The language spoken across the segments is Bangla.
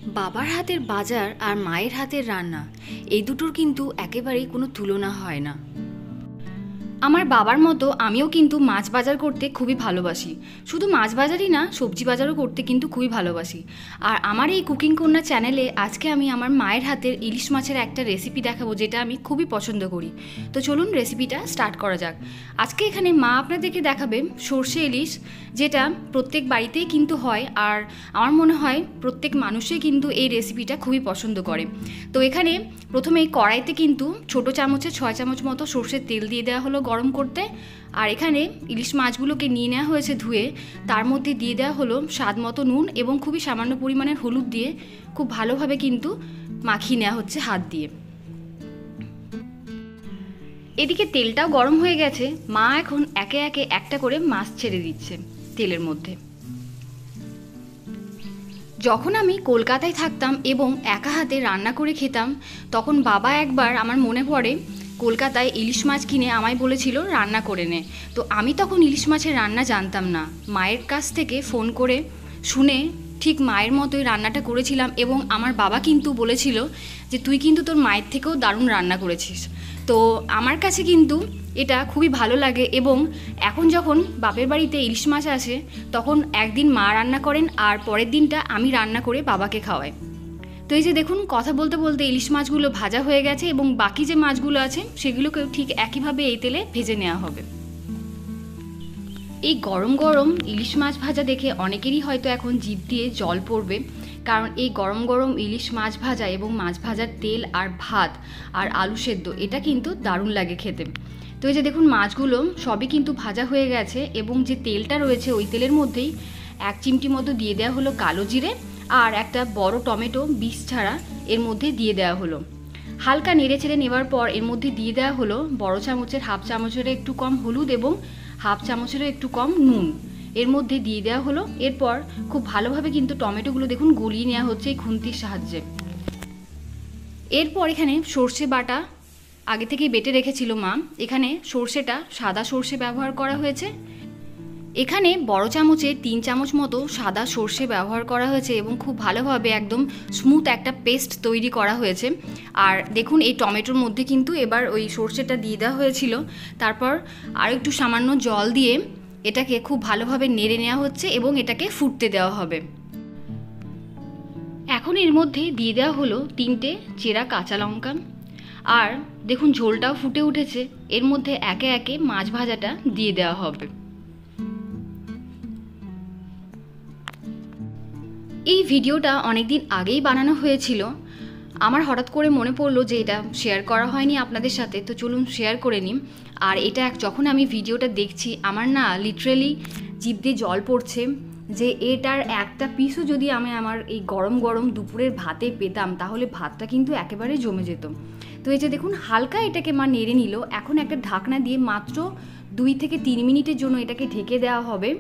বাবার হাতের বাজার আর মায়ের হাতের রান্না এই দুটোর কিন্তু একেবারেই কোনো তুলনা হয় না। আমার বাবার মতো আমিও কিন্তু মাছ বাজার করতে খুবই ভালোবাসি। শুধু মাছ বাজারই না, সবজি বাজারও করতে কিন্তু খুবই ভালোবাসি। আর আমার এই কুকিং কন্যা চ্যানেলে আজকে আমি আমার মায়ের হাতের ইলিশ মাছের একটা রেসিপি দেখাবো, যেটা আমি খুবই পছন্দ করি। তো চলুন রেসিপিটা স্টার্ট করা যাক। আজকে এখানে মা আপনাদেরকে দেখাবে সর্ষে ইলিশ, যেটা প্রত্যেক বাড়িতেই কিন্তু হয়, আর আমার মনে হয় প্রত্যেক মানুষই কিন্তু এই রেসিপিটা খুবই পছন্দ করে। তো এখানে প্রথমে কড়াইতে কিন্তু ছোটো চামচে 6 চামচ মতো সর্ষের তেল দিয়ে দেওয়া হলো গরম করতে। আর এখানে ইলিশ মাছগুলোকে নিয়ে নেওয়া হয়েছে ধুয়ে, তার মধ্যে দিয়ে দেওয়া হলো স্বাদ মতো নুন এবং খুবই সামান্য পরিমাণের হলুদ দিয়ে খুব ভালোভাবে কিন্তু মাখিয়ে নেওয়া হচ্ছে হাত দিয়ে। এদিকে তেলটাও গরম হয়ে গেছে, মা এখন একে একে একটা করে মাছ ছেড়ে দিচ্ছে তেলের মধ্যে। যখন আমি কলকাতায় থাকতাম এবং একা হাতে রান্না করে খেতাম, তখন বাবা একবার আমার মনে পড়ে কলকাতায় ইলিশ মাছ কিনে আমায় বলেছিল রান্না করে নে। তো আমি তখন ইলিশ মাছের রান্না জানতাম না, মায়ের কাছ থেকে ফোন করে শুনে ঠিক মায়ের মতোই রান্নাটা করেছিলাম, এবং আমার বাবা কিন্তু বলেছিল যে তুই কিন্তু তোর মায়ের থেকেও দারুণ রান্না করেছিস। তো আমার কাছে কিন্তু এটা খুবই ভালো লাগে, এবং এখন যখন বাপের বাড়িতে ইলিশ মাছ আসে তখন একদিন মা রান্না করেন আর পরের দিনটা আমি রান্না করে বাবাকে খাওয়াই। তো এই যে দেখুন, কথা বলতে বলতে ইলিশ মাছগুলো ভাজা হয়ে গেছে, এবং বাকি যে মাছগুলো আছে সেগুলোকেও ঠিক একইভাবে এই তেলে ভেজে নেওয়া হবে। এই গরম গরম ইলিশ মাছ ভাজা দেখে অনেকেরই হয়তো এখন জিভ দিয়ে জল পড়বে, কারণ এই গরম গরম ইলিশ মাছ ভাজা এবং মাছ ভাজার তেল আর ভাত আর আলু সেদ্ধ, এটা কিন্তু দারুণ লাগে খেতে। তো এই যে দেখুন, মাছগুলো সবই কিন্তু ভাজা হয়ে গেছে, এবং যে তেলটা রয়েছে ওই তেলের মধ্যেই 1 চিমটি মতো দিয়ে দেওয়া হলো কালো জিরে, আর একটা বড় টমেটো বীজ ছাড়া এর মধ্যে দিয়ে দেওয়া হলো। হালকা নেড়ে চেড়ে নেওয়ার পর এর মধ্যে দিয়ে দেওয়া হলো বড় চামচের 1/2 চামচের একটু কম হলুদ এবং 1/2 চামচেরও একটু কম নুন এর মধ্যে দিয়ে দেওয়া হলো। এরপর খুব ভালোভাবে কিন্তু টমেটোগুলো দেখুন গলিয়ে নেওয়া হচ্ছে এই খুন্তির সাহায্যে। এরপর এখানে সর্ষে বাটা আগে থেকেই বেটে রেখেছিল মা। এখানে সর্ষেটা সাদা সর্ষে ব্যবহার করা হয়েছে। এখানে বড় চামচে 3 চামচ মতো সাদা সর্ষে ব্যবহার করা হয়েছে, এবং খুব ভালোভাবে একদম স্মুথ একটা পেস্ট তৈরি করা হয়েছে। আর দেখুন, এই টমেটোর মধ্যে কিন্তু এবার ওই সর্ষেটা দিয়ে দেওয়া হয়েছিল। তারপর আর একটু সামান্য জল দিয়ে এটাকে খুব ভালোভাবে নেড়ে নেওয়া হচ্ছে, এবং এটাকে ফুটতে দেওয়া হবে। এখন এর মধ্যে দিয়ে দেওয়া হলো 3টে চেরা কাঁচা লঙ্কা। আর দেখুন, ঝোলটাও ফুটে উঠেছে। এর মধ্যে একে একে মাছ ভাজাটা দিয়ে দেওয়া হবে। এই ভিডিওটা অনেক দিন আগেই বানানো হয়েছিল, আমার হঠাৎ করে মনে পড়লো যে এটা শেয়ার করা হয়নি আপনাদের সাথে, তো চলুন শেয়ার করে নিই। আর এটা যখন আমি ভিডিওটা দেখছি, আমার না লিটারেলি জিভ দিয়ে জল পড়ছে, যে এটার একটা পিসও যদি আমি আমার এই গরম গরম দুপুরের ভাতে পেতাম, তাহলে ভাতটা কিন্তু একেবারে জমে যেত। তো এই যে দেখুন, হালকা এটাকে মা নেড়ে নিল। এখন একটা ঢাকনা দিয়ে মাত্র 2 থেকে 3 মিনিটের জন্য এটাকে ঢেকে দেওয়া হবে।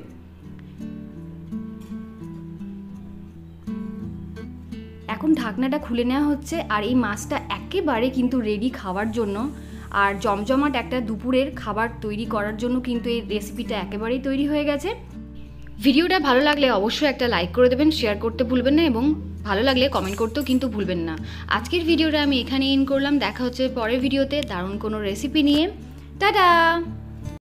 এখন ঢাকনাটা খুলে নেওয়া হচ্ছে, আর এই মাছটা একেবারে কিন্তু রেডি খাওয়ার জন্য, আর জমজমাট একটা দুপুরের খাবার তৈরি করার জন্য কিন্তু এই রেসিপিটা একেবারেই তৈরি হয়ে গেছে। ভিডিওটা ভালো লাগলে অবশ্যই একটা লাইক করে দেবেন, শেয়ার করতে ভুলবেন না, এবং ভালো লাগলে কমেন্ট করতেও কিন্তু ভুলবেন না। আজকের ভিডিওটা আমি এখানে এন্ড করলাম। দেখা হচ্ছে পরের ভিডিওতে দারুণ কোনো রেসিপি নিয়ে। টাটা।